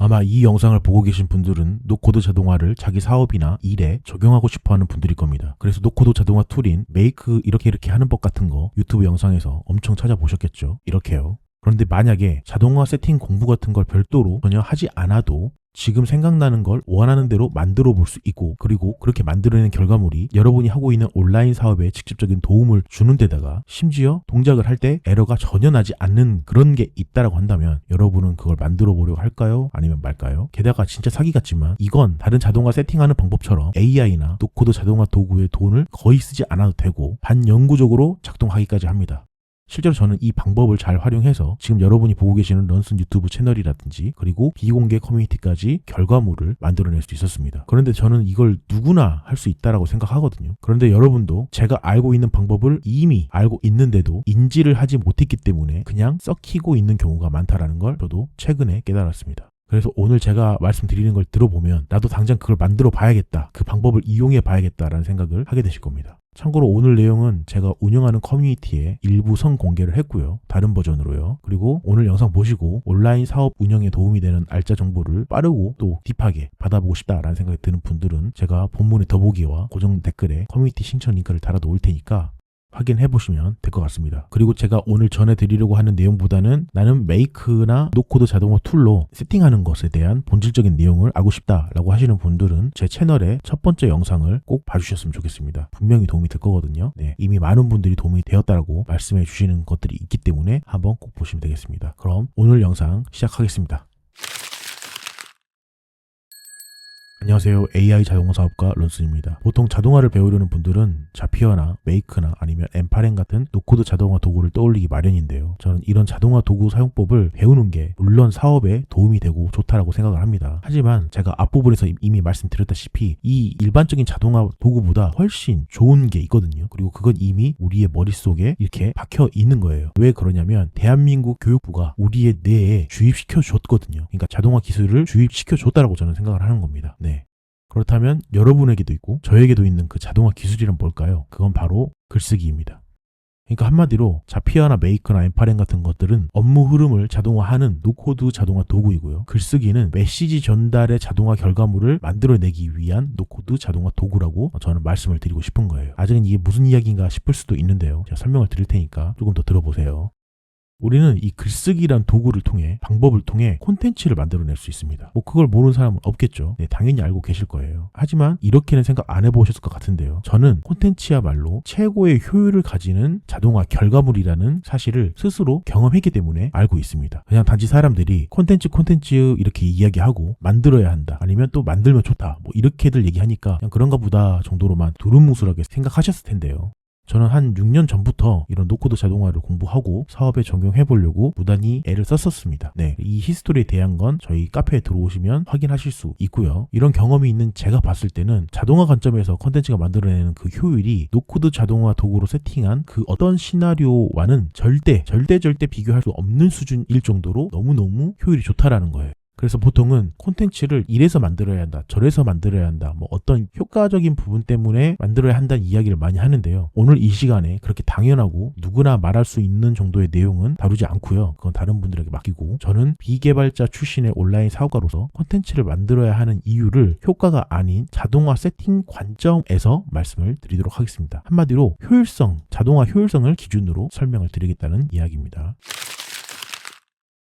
아마 이 영상을 보고 계신 분들은 노코드 자동화를 자기 사업이나 일에 적용하고 싶어하는 분들일 겁니다. 그래서 노코드 자동화 툴인 메이크 이렇게 하는 법 같은 거 유튜브 영상에서 엄청 찾아보셨겠죠. 이렇게요. 그런데 만약에 자동화 세팅 공부 같은 걸 별도로 전혀 하지 않아도 지금 생각나는 걸 원하는 대로 만들어 볼 수 있고, 그리고 그렇게 만들어낸 결과물이 여러분이 하고 있는 온라인 사업에 직접적인 도움을 주는 데다가 심지어 동작을 할 때 에러가 전혀 나지 않는 그런 게 있다라고 한다면 여러분은 그걸 만들어 보려고 할까요? 아니면 말까요? 게다가 진짜 사기 같지만 이건 다른 자동화 세팅하는 방법처럼 AI나 노코드 자동화 도구의 돈을 거의 쓰지 않아도 되고 반영구적으로 작동하기까지 합니다. 실제로 저는 이 방법을 잘 활용해서 지금 여러분이 보고 계시는 런슨 유튜브 채널이라든지 그리고 비공개 커뮤니티까지 결과물을 만들어낼 수 있었습니다. 그런데 저는 이걸 누구나 할 수 있다라고 생각하거든요. 그런데 여러분도 제가 알고 있는 방법을 이미 알고 있는데도 인지를 하지 못했기 때문에 그냥 썩히고 있는 경우가 많다라는 걸 저도 최근에 깨달았습니다. 그래서 오늘 제가 말씀드리는 걸 들어보면 나도 당장 그걸 만들어 봐야겠다, 그 방법을 이용해 봐야겠다라는 생각을 하게 되실 겁니다. 참고로 오늘 내용은 제가 운영하는 커뮤니티에 일부 선공개를 했고요. 다른 버전으로요. 그리고 오늘 영상 보시고 온라인 사업 운영에 도움이 되는 알짜 정보를 빠르고 또 딥하게 받아보고 싶다라는 생각이 드는 분들은 제가 본문의 더보기와 고정 댓글에 커뮤니티 신청 링크를 달아 놓을 테니까 확인해 보시면 될 것 같습니다. 그리고 제가 오늘 전해드리려고 하는 내용보다는 나는 메이크나 노코드 자동화 툴로 세팅하는 것에 대한 본질적인 내용을 알고 싶다라고 하시는 분들은 제 채널의 첫 번째 영상을 꼭 봐주셨으면 좋겠습니다. 분명히 도움이 될 거거든요. 네, 이미 많은 분들이 도움이 되었다라고 말씀해 주시는 것들이 있기 때문에 한번 꼭 보시면 되겠습니다. 그럼 오늘 영상 시작하겠습니다. 안녕하세요. AI 자동화 사업가 런슨입니다. 보통 자동화를 배우려는 분들은 자피어나 메이크나 아니면 엠파렌 같은 노코드 자동화 도구를 떠올리기 마련인데요. 저는 이런 자동화 도구 사용법을 배우는 게 물론 사업에 도움이 되고 좋다라고 생각을 합니다. 하지만 제가 앞부분에서 이미 말씀드렸다시피 이 일반적인 자동화 도구보다 훨씬 좋은 게 있거든요. 그리고 그건 이미 우리의 머릿속에 이렇게 박혀 있는 거예요. 왜 그러냐면 대한민국 교육부가 우리의 뇌에 주입시켜 줬거든요. 그러니까 자동화 기술을 주입시켜 줬다라고 저는 생각을 하는 겁니다. 네. 그렇다면 여러분에게도 있고 저에게도 있는 그 자동화 기술이란 뭘까요? 그건 바로 글쓰기입니다. 그러니까 한마디로 자피어나 메이커나 엠파렌 같은 것들은 업무 흐름을 자동화하는 노코드 자동화 도구이고요. 글쓰기는 메시지 전달의 자동화 결과물을 만들어내기 위한 노코드 자동화 도구라고 저는 말씀을 드리고 싶은 거예요. 아직은 이게 무슨 이야기인가 싶을 수도 있는데요. 제가 설명을 드릴 테니까 조금 더 들어보세요. 우리는 이 글쓰기란 도구를 통해, 방법을 통해 콘텐츠를 만들어낼 수 있습니다. 그걸 모르는 사람은 없겠죠. 네, 당연히 알고 계실 거예요. 하지만 이렇게는 생각 안 해보셨을 것 같은데요. 저는 콘텐츠야말로 최고의 효율을 가지는 자동화 결과물이라는 사실을 스스로 경험했기 때문에 알고 있습니다. 그냥 단지 사람들이 콘텐츠 이렇게 이야기하고 만들어야 한다, 아니면 또 만들면 좋다, 이렇게들 얘기하니까 그냥 그런가 보다 정도로만 두루뭉술하게 생각하셨을 텐데요. 저는 한 6년 전부터 이런 노코드 자동화를 공부하고 사업에 적용해 보려고 무단히 애를 썼었습니다. 네, 이 히스토리에 대한 건 저희 카페에 들어오시면 확인하실 수 있고요. 이런 경험이 있는 제가 봤을 때는 자동화 관점에서 컨텐츠가 만들어내는 그 효율이 노코드 자동화 도구로 세팅한 그 어떤 시나리오와는 절대 비교할 수 없는 수준일 정도로 너무너무 효율이 좋다라는 거예요. 그래서 보통은 콘텐츠를 이래서 만들어야 한다, 저래서 만들어야 한다, 어떤 효과적인 부분 때문에 만들어야 한다는 이야기를 많이 하는데요. 오늘 이 시간에 그렇게 당연하고 누구나 말할 수 있는 정도의 내용은 다루지 않고요. 그건 다른 분들에게 맡기고, 저는 비개발자 출신의 온라인 사업가로서 콘텐츠를 만들어야 하는 이유를 효과가 아닌 자동화 세팅 관점에서 말씀을 드리도록 하겠습니다. 한마디로 자동화 효율성을 기준으로 설명을 드리겠다는 이야기입니다.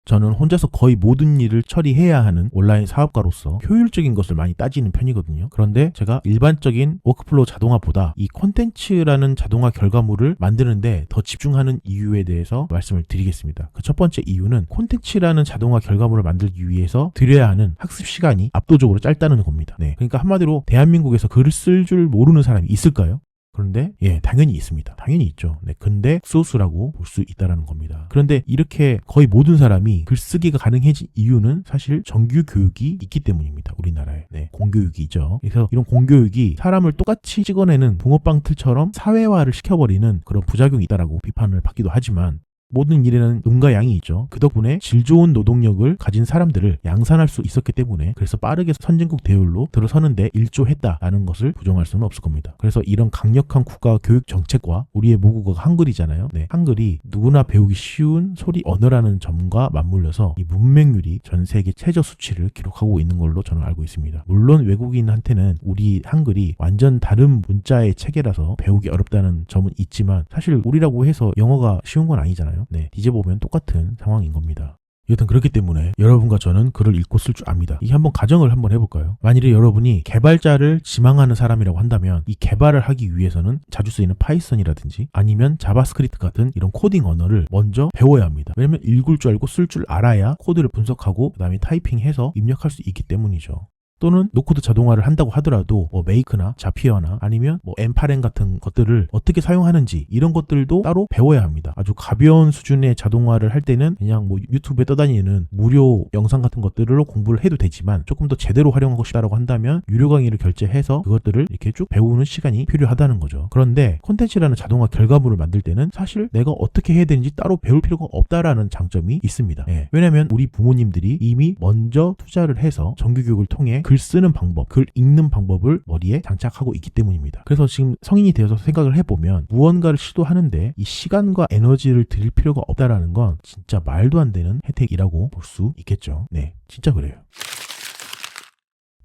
저는 혼자서 거의 모든 일을 처리해야 하는 온라인 사업가로서 효율적인 것을 많이 따지는 편이거든요. 그런데 제가 일반적인 워크플로우 자동화보다 이 콘텐츠라는 자동화 결과물을 만드는데 더 집중하는 이유에 대해서 말씀을 드리겠습니다. 그 첫 번째 이유는 콘텐츠라는 자동화 결과물을 만들기 위해서 들여야 하는 학습 시간이 압도적으로 짧다는 겁니다. 네, 그러니까 한마디로 대한민국에서 글을 쓸 줄 모르는 사람이 있을까요? 그런데 당연히 있습니다. 당연히 있죠. 네, 근데 소수라고 볼 수 있다라는 겁니다. 그런데 이렇게 거의 모든 사람이 글쓰기가 가능해진 이유는 사실 정규 교육이 있기 때문입니다. 우리나라에. 네, 공교육이죠. 그래서 이런 공교육이 사람을 똑같이 찍어내는 붕어빵 틀처럼 사회화를 시켜버리는 그런 부작용이 있다라고 비판을 받기도 하지만, 모든 일에는 음과 양이 있죠. 그 덕분에 질 좋은 노동력을 가진 사람들을 양산할 수 있었기 때문에 그래서 빠르게 선진국 대열로 들어서는데 일조했다라는 것을 부정할 수는 없을 겁니다. 그래서 이런 강력한 국가 교육 정책과 우리의 모국어가 한글이잖아요. 네, 한글이 누구나 배우기 쉬운 소리 언어라는 점과 맞물려서 이 문맹률이 전 세계 최저 수치를 기록하고 있는 걸로 저는 알고 있습니다. 물론 외국인한테는 우리 한글이 완전 다른 문자의 체계라서 배우기 어렵다는 점은 있지만 사실 우리라고 해서 영어가 쉬운 건 아니잖아요. 네, 뒤져보면 똑같은 상황인 겁니다. 여튼 그렇기 때문에 여러분과 저는 글을 읽고 쓸 줄 압니다. 이 한번 가정을 한번 해볼까요? 만일에 여러분이 개발자를 지망하는 사람이라고 한다면 이 개발을 하기 위해서는 자주 쓰이는 파이썬이라든지 아니면 자바스크립트 같은 이런 코딩 언어를 먼저 배워야 합니다. 왜냐면 읽을 줄 알고 쓸 줄 알아야 코드를 분석하고 그 다음에 타이핑해서 입력할 수 있기 때문이죠. 또는 노코드 자동화를 한다고 하더라도 메이크나 자피어나 아니면 엠파렌 같은 것들을 어떻게 사용하는지 이런 것들도 따로 배워야 합니다. 아주 가벼운 수준의 자동화를 할 때는 그냥 유튜브에 떠다니는 무료 영상 같은 것들로 공부를 해도 되지만 조금 더 제대로 활용하고 싶다라고 한다면 유료 강의를 결제해서 그것들을 이렇게 쭉 배우는 시간이 필요하다는 거죠. 그런데 콘텐츠라는 자동화 결과물을 만들 때는 사실 내가 어떻게 해야 되는지 따로 배울 필요가 없다라는 장점이 있습니다. 네. 왜냐하면 우리 부모님들이 이미 먼저 투자를 해서 정규교육을 통해 글 쓰는 방법, 글 읽는 방법을 머리에 장착하고 있기 때문입니다. 그래서 지금 성인이 되어서 생각을 해보면 무언가를 시도하는데 이 시간과 에너지를 들일 필요가 없다라는 건 진짜 말도 안 되는 혜택이라고 볼 수 있겠죠. 네, 진짜 그래요.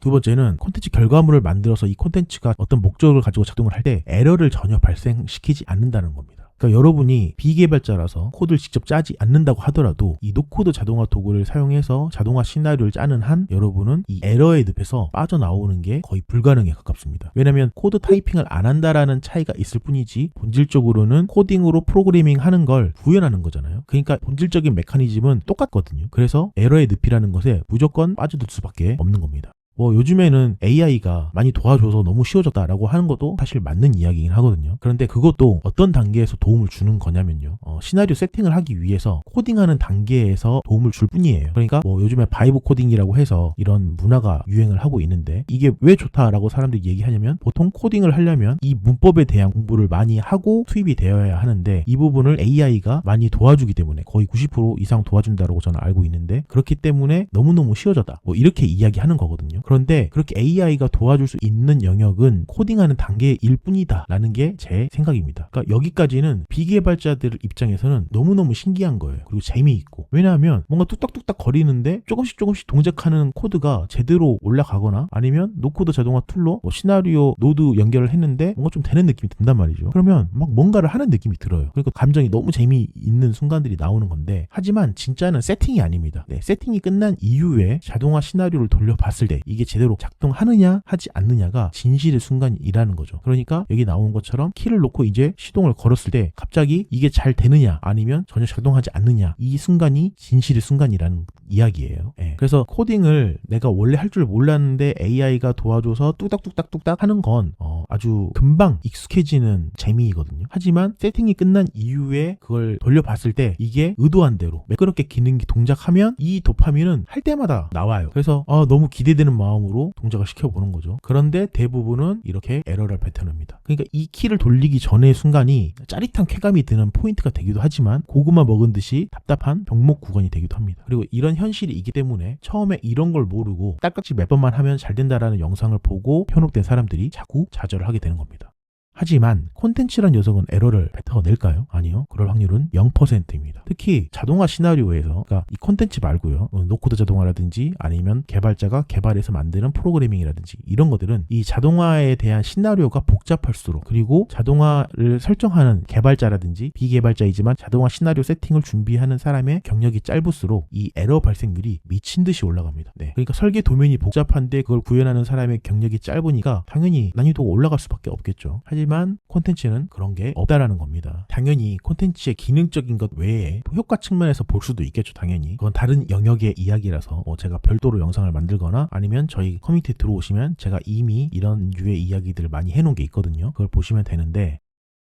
두 번째는 콘텐츠 결과물을 만들어서 이 콘텐츠가 어떤 목적을 가지고 작동을 할 때 에러를 전혀 발생시키지 않는다는 겁니다. 그러니까 여러분이 비개발자라서 코드를 직접 짜지 않는다고 하더라도 이 노코드 자동화 도구를 사용해서 자동화 시나리오를 짜는 한 여러분은 이 에러의 늪에서 빠져나오는 게 거의 불가능에 가깝습니다. 왜냐하면 코드 타이핑을 안 한다라는 차이가 있을 뿐이지 본질적으로는 코딩으로 프로그래밍 하는 걸 구현하는 거잖아요. 그러니까 본질적인 메커니즘은 똑같거든요. 그래서 에러의 늪이라는 것에 무조건 빠져들 수밖에 없는 겁니다. 요즘에는 AI가 많이 도와줘서 너무 쉬워졌다라고 하는 것도 사실 맞는 이야기긴 하거든요. 그런데 그것도 어떤 단계에서 도움을 주는 거냐면요. 시나리오 세팅을 하기 위해서 코딩하는 단계에서 도움을 줄 뿐이에요. 그러니까 요즘에 바이브 코딩이라고 해서 이런 문화가 유행을 하고 있는데 이게 왜 좋다라고 사람들이 얘기하냐면 보통 코딩을 하려면 이 문법에 대한 공부를 많이 하고 투입이 되어야 하는데 이 부분을 AI가 많이 도와주기 때문에 거의 90% 이상 도와준다고 저는 알고 있는데 그렇기 때문에 너무너무 쉬워졌다. 이렇게 이야기하는 거거든요. 그런데 그렇게 AI가 도와줄 수 있는 영역은 코딩하는 단계일 뿐이다 라는 게 제 생각입니다. 그러니까 여기까지는 비개발자들 입장에서는 너무너무 신기한 거예요. 그리고 재미있고. 왜냐하면 뭔가 뚝딱뚝딱 거리는데 조금씩 동작하는 코드가 제대로 올라가거나 아니면 노코드 자동화 툴로 시나리오 노드 연결을 했는데 뭔가 좀 되는 느낌이 든단 말이죠. 그러면 막 뭔가를 하는 느낌이 들어요. 그러니까 감정이 너무 재미있는 순간들이 나오는 건데 하지만 진짜는 세팅이 아닙니다. 네, 세팅이 끝난 이후에 자동화 시나리오를 돌려봤을 때 이게 제대로 작동하느냐 하지 않느냐가 진실의 순간이라는 거죠. 그러니까 여기 나온 것처럼 키를 놓고 이제 시동을 걸었을 때 갑자기 이게 잘 되느냐 아니면 전혀 작동하지 않느냐 이 순간이 진실의 순간이라는 이야기예요. 네. 그래서 코딩을 내가 원래 할 줄 몰랐는데 AI가 도와줘서 뚝딱뚝딱 하는 건 아주 금방 익숙해지는 재미이거든요. 하지만 세팅이 끝난 이후에 그걸 돌려봤을 때 이게 의도한 대로 매끄럽게 기능이 동작하면 이 도파민은 할 때마다 나와요. 그래서 너무 기대되는 마음으로 동작을 시켜보는 거죠. 그런데 대부분은 이렇게 에러를 뱉어냅니다. 그러니까 이 키를 돌리기 전의 순간이 짜릿한 쾌감이 드는 포인트가 되기도 하지만 고구마 먹은 듯이 답답한 병목 구간이 되기도 합니다. 그리고 이런 현실이 있기 때문에 처음에 이런 걸 모르고 딸깍질 몇 번만 하면 잘 된다라는 영상을 보고 현혹된 사람들이 자꾸 좌절을 하게 되는 겁니다. 하지만 콘텐츠란 녀석은 에러를 뱉어낼까요? 아니요. 그럴 확률은 0%입니다. 특히 자동화 시나리오에서 그러니까 이 콘텐츠 말고요. 노코드 자동화라든지 아니면 개발자가 개발해서 만드는 프로그래밍이라든지 이런 것들은 이 자동화에 대한 시나리오가 복잡할수록 그리고 자동화를 설정하는 개발자라든지 비개발자이지만 자동화 시나리오 세팅을 준비하는 사람의 경력이 짧을수록 이 에러 발생률이 미친 듯이 올라갑니다. 네. 그러니까 설계 도면이 복잡한데 그걸 구현하는 사람의 경력이 짧으니까 당연히 난이도가 올라갈 수밖에 없겠죠. 하지만 콘텐츠는 그런 게 없다라는 겁니다. 당연히 콘텐츠의 기능적인 것 외에 효과 측면에서 볼 수도 있겠죠. 당연히 그건 다른 영역의 이야기라서 제가 별도로 영상을 만들거나 아니면 저희 커뮤니티에 들어오시면 제가 이미 이런 류의 이야기들을 많이 해놓은 게 있거든요. 그걸 보시면 되는데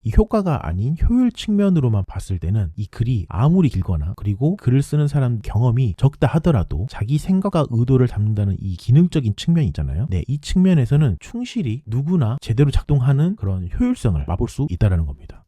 이 효과가 아닌 효율 측면으로만 봤을 때는 이 글이 아무리 길거나 그리고 글을 쓰는 사람 경험이 적다 하더라도 자기 생각과 의도를 담는다는 이 기능적인 측면이 있잖아요. 네, 이 측면에서는 충실히 누구나 제대로 작동하는 그런 효율성을 맛볼 수 있다는 겁니다.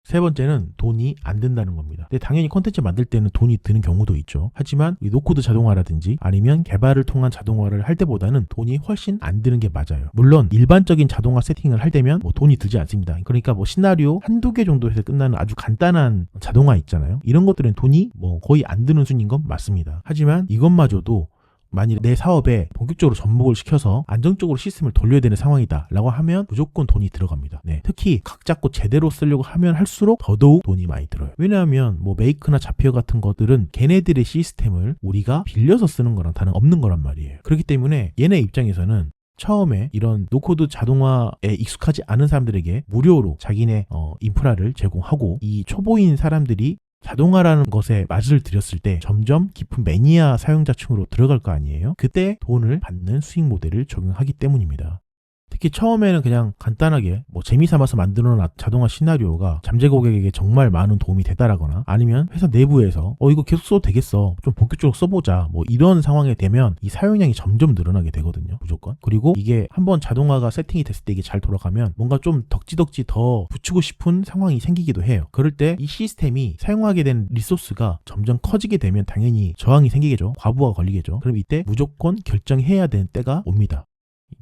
세 번째는 돈이 안 든다는 겁니다. 근데 당연히 콘텐츠 만들 때는 돈이 드는 경우도 있죠. 하지만 이 노코드 자동화라든지 아니면 개발을 통한 자동화를 할 때보다는 돈이 훨씬 안 드는 게 맞아요. 물론 일반적인 자동화 세팅을 할 때면 뭐 돈이 들지 않습니다. 그러니까 뭐 시나리오 한두 개 정도 해서 끝나는 아주 간단한 자동화 있잖아요. 이런 것들은 돈이 뭐 거의 안 드는 순인 건 맞습니다. 하지만 이것마저도 만일 내 사업에 본격적으로 접목을 시켜서 안정적으로 시스템을 돌려야 되는 상황이다 라고 하면 무조건 돈이 들어갑니다. 네. 특히 각 잡고 제대로 쓰려고 하면 할수록 더더욱 돈이 많이 들어요. 왜냐하면 뭐 메이크나 자피어 같은 것들은 걔네들의 시스템을 우리가 빌려서 쓰는 거랑 다른 없는 거란 말이에요. 그렇기 때문에 얘네 입장에서는 처음에 이런 노코드 자동화에 익숙하지 않은 사람들에게 무료로 자기네 인프라를 제공하고 이 초보인 사람들이 자동화라는 것에 맛을 들였을 때 점점 깊은 매니아 사용자층으로 들어갈 거 아니에요. 그때 돈을 받는 수익 모델을 적용하기 때문입니다. 특히 처음에는 그냥 간단하게 뭐 재미삼아서 만들어놓은 자동화 시나리오가 잠재 고객에게 정말 많은 도움이 되다라거나 아니면 회사 내부에서 이거 계속 써도 되겠어, 좀 본격적으로 써보자, 뭐 이런 상황에 되면 이 사용량이 점점 늘어나게 되거든요. 무조건. 그리고 이게 한번 자동화가 세팅이 됐을 때 이게 잘 돌아가면 뭔가 좀 덕지덕지 더 붙이고 싶은 상황이 생기기도 해요. 그럴 때 이 시스템이 사용하게 된 리소스가 점점 커지게 되면 당연히 저항이 생기겠죠. 과부하가 걸리겠죠. 그럼 이때 무조건 결정해야 되는 때가 옵니다.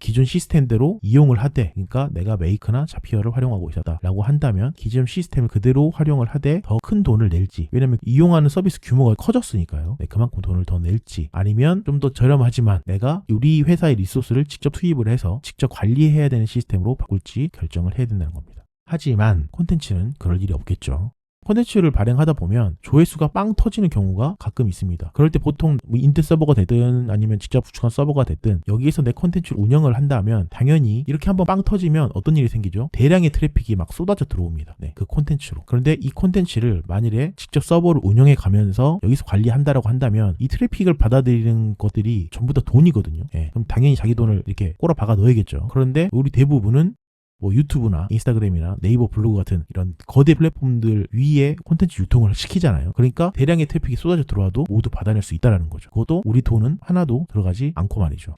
기존 시스템대로 이용을 하되, 그러니까 내가 메이크나 자피어를 활용하고 있었다라고 한다면 기존 시스템을 그대로 활용을 하되 더 큰 돈을 낼지, 왜냐면 이용하는 서비스 규모가 커졌으니까요. 네, 그만큼 돈을 더 낼지, 아니면 좀 더 저렴하지만 내가 우리 회사의 리소스를 직접 투입을 해서 직접 관리해야 되는 시스템으로 바꿀지 결정을 해야 된다는 겁니다. 하지만 콘텐츠는 그럴 일이 없겠죠. 콘텐츠를 발행하다 보면 조회수가 빵 터지는 경우가 가끔 있습니다. 그럴 때 보통 인트 서버가 되든 아니면 직접 구축한 서버가 되든 여기에서 내 콘텐츠를 운영을 한다면 당연히 이렇게 한번 빵 터지면 어떤 일이 생기죠? 대량의 트래픽이 막 쏟아져 들어옵니다. 네, 그 콘텐츠로. 그런데 이 콘텐츠를 만일에 직접 서버를 운영해 가면서 여기서 관리한다라고 한다면 이 트래픽을 받아들이는 것들이 전부 다 돈이거든요. 네, 그럼 당연히 자기 돈을 이렇게 꼬라 박아 넣어야겠죠. 그런데 우리 대부분은 뭐 유튜브나 인스타그램이나 네이버 블로그 같은 이런 거대 플랫폼들 위에 콘텐츠 유통을 시키잖아요. 그러니까 대량의 트래픽이 쏟아져 들어와도 모두 받아낼 수 있다는 거죠. 그것도 우리 돈은 하나도 들어가지 않고 말이죠.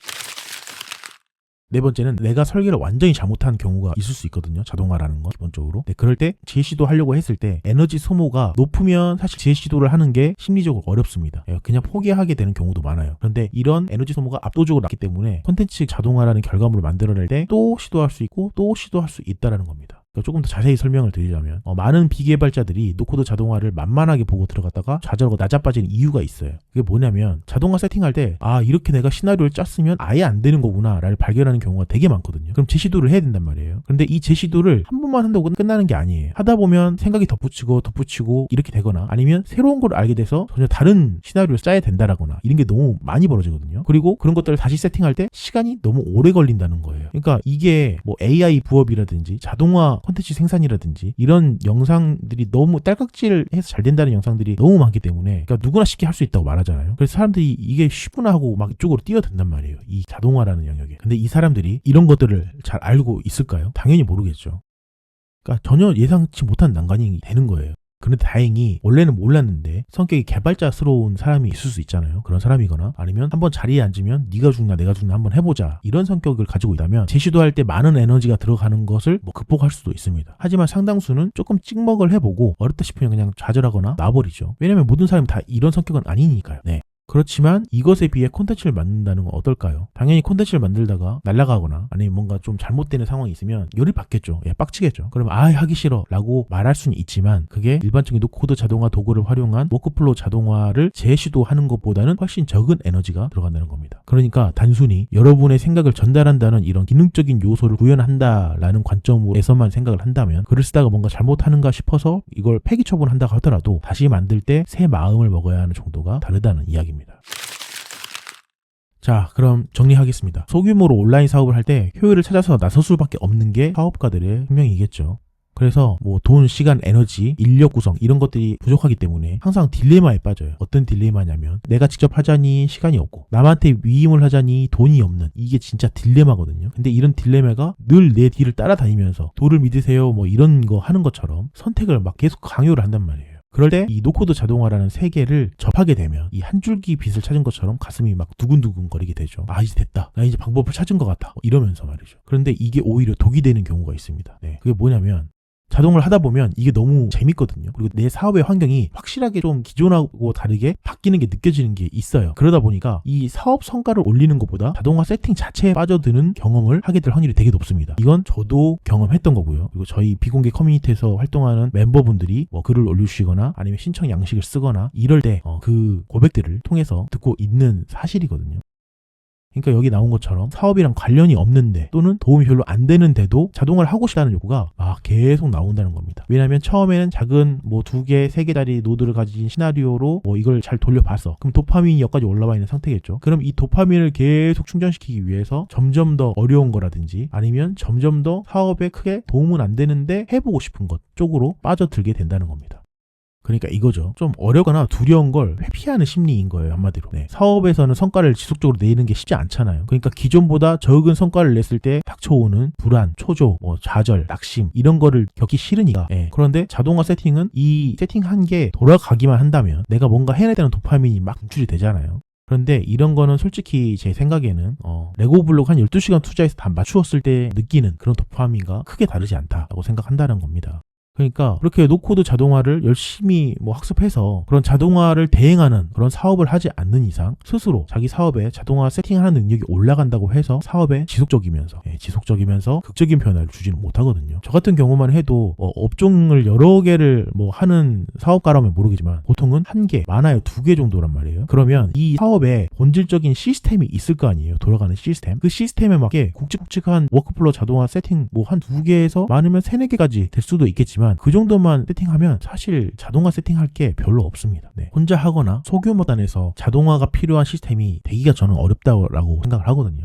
네 번째는 내가 설계를 완전히 잘못한 경우가 있을 수 있거든요. 자동화라는 건 기본적으로. 네, 그럴 때 재시도 하려고 했을 때 에너지 소모가 높으면 사실 재시도를 하는 게 심리적으로 어렵습니다. 그냥 포기하게 되는 경우도 많아요. 그런데 이런 에너지 소모가 압도적으로 낮기 때문에 콘텐츠 자동화라는 결과물을 만들어낼 때 또 시도할 수 있고 또 시도할 수 있다는 겁니다. 조금 더 자세히 설명을 드리자면 많은 비개발자들이 노코드 자동화를 만만하게 보고 들어갔다가 좌절하고 낮아빠지는 이유가 있어요. 그게 뭐냐면 자동화 세팅할 때 이렇게 내가 시나리오를 짰으면 아예 안 되는 거구나 라를 발견하는 경우가 되게 많거든요. 그럼 재시도를 해야 된단 말이에요. 그런데 이 재시도를 한 번만 한다고 끝나는 게 아니에요. 하다 보면 생각이 덧붙이고 이렇게 되거나 아니면 새로운 걸 알게 돼서 전혀 다른 시나리오를 짜야 된다라거나 이런 게 너무 많이 벌어지거든요. 그리고 그런 것들을 다시 세팅할 때 시간이 너무 오래 걸린다는 거예요. 그러니까 이게 뭐 AI 부업이라든지 자동화 콘텐츠 생산이라든지 이런 영상들이 너무 딸깍질해서 잘 된다는 영상들이 너무 많기 때문에 그러니까 누구나 쉽게 할 수 있다고 말하잖아요. 그래서 사람들이 이게 쉽구나 하고 막 이쪽으로 뛰어든단 말이에요. 이 자동화라는 영역에. 근데 이 사람들이 이런 것들을 잘 알고 있을까요? 당연히 모르겠죠. 그러니까 전혀 예상치 못한 난관이 되는 거예요. 그런데 다행히 원래는 몰랐는데 성격이 개발자스러운 사람이 있을 수 있잖아요. 그런 사람이거나 아니면 한번 자리에 앉으면 네가 죽나 내가 죽나 한번 해보자 이런 성격을 가지고 있다면 재시도할 때 많은 에너지가 들어가는 것을 극복할 수도 있습니다. 하지만 상당수는 조금 찍먹을 해보고 어렵다 싶으면 그냥 좌절하거나 놔버리죠. 왜냐면 모든 사람이 다 이런 성격은 아니니까요. 네. 그렇지만 이것에 비해 콘텐츠를 만든다는 건 어떨까요? 당연히 콘텐츠를 만들다가 날아가거나 아니면 뭔가 좀 잘못되는 상황이 있으면 열이 받겠죠. 빡치겠죠. 그러면 하기 싫어 라고 말할 수는 있지만 그게 일반적인 노코드 자동화 도구를 활용한 워크플로우 자동화를 재시도하는 것보다는 훨씬 적은 에너지가 들어간다는 겁니다. 그러니까 단순히 여러분의 생각을 전달한다는 이런 기능적인 요소를 구현한다라는 관점에서만 생각을 한다면 글을 쓰다가 뭔가 잘못하는가 싶어서 이걸 폐기 처분한다고 하더라도 다시 만들 때 새 마음을 먹어야 하는 정도가 다르다는 이야기입니다. 자, 그럼 정리하겠습니다. 소규모로 온라인 사업을 할 때 효율을 찾아서 나설 수밖에 없는 게 사업가들의 숙명이겠죠. 그래서 뭐 돈, 시간, 에너지, 인력 구성 이런 것들이 부족하기 때문에 항상 딜레마에 빠져요. 어떤 딜레마냐면 내가 직접 하자니 시간이 없고 남한테 위임을 하자니 돈이 없는, 이게 진짜 딜레마거든요. 근데 이런 딜레마가 늘 내 뒤를 따라다니면서 도를 믿으세요 뭐 이런 거 하는 것처럼 선택을 막 계속 강요를 한단 말이에요. 그럴 때 이 노코드 자동화라는 세계를 접하게 되면 이 한 줄기 빛을 찾은 것처럼 가슴이 막 두근두근 거리게 되죠. 이제 됐다. 나 이제 방법을 찾은 것 같아. 이러면서 말이죠. 그런데 이게 오히려 독이 되는 경우가 있습니다. 네, 그게 뭐냐면 자동을 하다 보면 이게 너무 재밌거든요. 그리고 내 사업의 환경이 확실하게 좀 기존하고 다르게 바뀌는 게 느껴지는 게 있어요. 그러다 보니까 이 사업 성과를 올리는 것보다 자동화 세팅 자체에 빠져드는 경험을 하게 될 확률이 되게 높습니다. 이건 저도 경험했던 거고요. 그리고 저희 비공개 커뮤니티에서 활동하는 멤버분들이 뭐 글을 올려주시거나 아니면 신청 양식을 쓰거나 이럴 때 그 고백들을 통해서 듣고 있는 사실이거든요. 그러니까 여기 나온 것처럼 사업이랑 관련이 없는데 또는 도움이 별로 안 되는데도 자동화를 하고 싶다는 요구가 막 계속 나온다는 겁니다. 왜냐하면 처음에는 작은 뭐 2개, 3개짜리 노드를 가진 시나리오로 뭐 이걸 잘 돌려봤어. 그럼 도파민이 여기까지 올라와 있는 상태겠죠. 그럼 이 도파민을 계속 충전시키기 위해서 점점 더 어려운 거라든지 아니면 점점 더 사업에 크게 도움은 안 되는데 해보고 싶은 것 쪽으로 빠져들게 된다는 겁니다. 그러니까 이거죠. 좀 어렵거나 두려운 걸 회피하는 심리인 거예요, 한마디로. 사업에서는 성과를 지속적으로 내는 게 쉽지 않잖아요. 그러니까 기존보다 적은 성과를 냈을 때 닥쳐오는 불안, 초조, 좌절, 낙심 이런 거를 겪기 싫으니까. 그런데 자동화 세팅은 이 세팅한 게 돌아가기만 한다면 내가 뭔가 해내야 되는 도파민이 막 분출이 되잖아요. 그런데 이런 거는 솔직히 제 생각에는 레고 블록 한 12시간 투자해서 다 맞추었을 때 느끼는 그런 도파민과 크게 다르지 않다라고 생각한다는 겁니다. 그러니까 그렇게 노코드 자동화를 열심히 학습해서 그런 자동화를 대행하는 그런 사업을 하지 않는 이상 스스로 자기 사업에 자동화 세팅하는 능력이 올라간다고 해서 사업에 지속적이면서 극적인 변화를 주지는 못하거든요. 저 같은 경우만 해도 업종을 여러 개를 하는 사업가라면 모르겠지만 보통은 1개, 많아야 2개 정도란 말이에요. 그러면 이 사업에 본질적인 시스템이 있을 거 아니에요. 돌아가는 시스템. 그 시스템에 맞게 굵직굵직한 워크플로우 자동화 세팅 한 2개에서 많으면 3, 4개까지 될 수도 있겠지만 그 정도만 세팅하면 사실 자동화 세팅할 게 별로 없습니다. 혼자 하거나 소규모 단에서 자동화가 필요한 시스템이 되기가 저는 어렵다고 생각을 하거든요.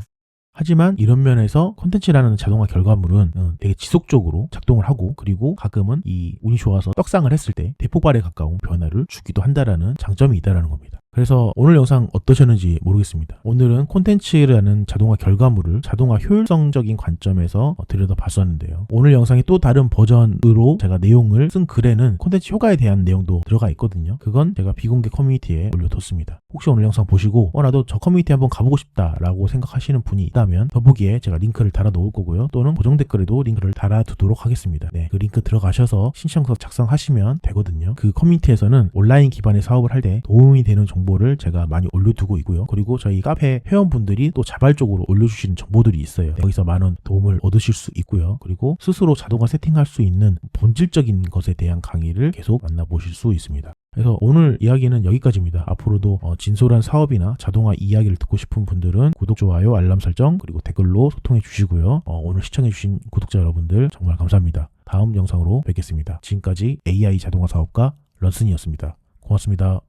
하지만 이런 면에서 콘텐츠라는 자동화 결과물은 되게 지속적으로 작동을 하고 그리고 가끔은 이 운이 좋아서 떡상을 했을 때 대폭발에 가까운 변화를 주기도 한다라는 장점이 있다라는 겁니다. 그래서 오늘 영상 어떠셨는지 모르겠습니다. 오늘은 콘텐츠라는 자동화 결과물을 자동화 효율성적인 관점에서 들여다봤었는데요. 오늘 영상의 또 다른 버전으로 제가 내용을 쓴 글에는 콘텐츠 효과에 대한 내용도 들어가 있거든요. 그건 제가 비공개 커뮤니티에 올려뒀습니다. 혹시 오늘 영상 보시고 나도 저 커뮤니티 한번 가보고 싶다라고 생각하시는 분이 있다면 더보기에 제가 링크를 달아 놓을 거고요. 또는 고정 댓글에도 링크를 달아두도록 하겠습니다. 그 링크 들어가셔서 신청서 작성하시면 되거든요. 그 커뮤니티에서는 온라인 기반의 사업을 할 때 도움이 되는 정보를 제가 많이 올려두고 있고요. 그리고 저희 카페 회원분들이 또 자발적으로 올려주시는 정보들이 있어요. 거기서 많은 도움을 얻으실 수 있고요. 그리고 스스로 자동화 세팅할 수 있는 본질적인 것에 대한 강의를 계속 만나보실 수 있습니다. 그래서 오늘 이야기는 여기까지입니다. 앞으로도 진솔한 사업이나 자동화 이야기를 듣고 싶은 분들은 구독, 좋아요, 알람 설정 그리고 댓글로 소통해 주시고요. 오늘 시청해 주신 구독자 여러분들 정말 감사합니다. 다음 영상으로 뵙겠습니다. 지금까지 AI 자동화 사업가 런슨이었습니다. 고맙습니다.